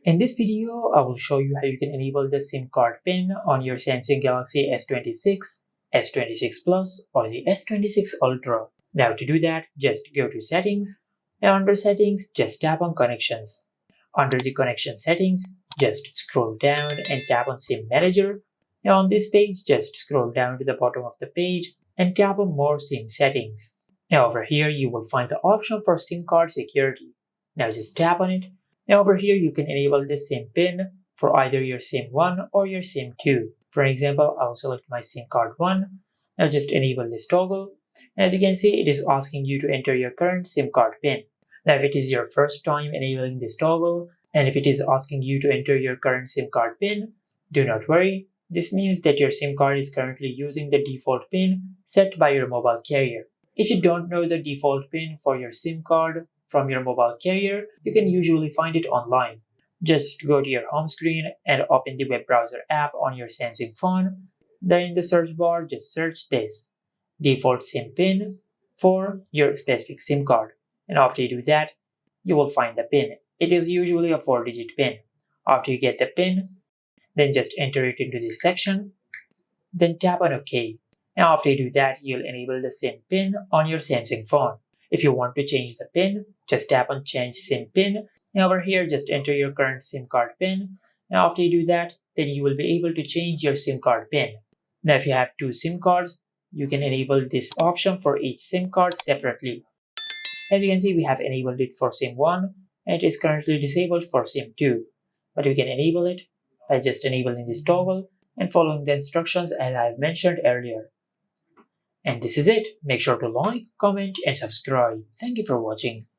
In this video, I will show you how you can enable the SIM card PIN on your Samsung Galaxy S26, S26 Plus, or the S26 Ultra. Now to do that, just go to Settings, and under Settings, just tap on Connections. Under the Connection Settings, just scroll down and tap on SIM Manager. Now on this page, just scroll down to the bottom of the page and tap on More SIM Settings. Now over here, you will find the option for SIM card security. Now just tap on it. Now over here, you can enable the SIM PIN for either your SIM 1 or your SIM 2. For example, I'll select my SIM card 1. Now just enable this toggle. As you can see, it is asking you to enter your current SIM card PIN. Now if it is your first time enabling this toggle, and if it is asking you to enter your current SIM card PIN, do not worry. This means that your SIM card is currently using the default PIN set by your mobile carrier. If you don't know the default PIN for your SIM card from your mobile carrier, you can usually find it online. Just go to your home screen and open the web browser app on your Samsung phone. Then in the search bar, just search this default SIM PIN for your specific SIM card. And after you do that, you will find the PIN. It is usually a 4-digit PIN. After you get the PIN, then just enter it into this section. Then tap on OK. And after you do that, you'll enable the SIM PIN on your Samsung phone. If you want to change the PIN, just tap on Change SIM PIN. And over here, just enter your current SIM card PIN. And after you do that, then you will be able to change your SIM card PIN. Now, if you have two SIM cards, you can enable this option for each SIM card separately. As you can see, we have enabled it for SIM 1, and it is currently disabled for SIM 2. But we can enable it by just enabling this toggle and following the instructions as I have mentioned earlier. And this is it. Make sure to like, comment, and subscribe. Thank you for watching.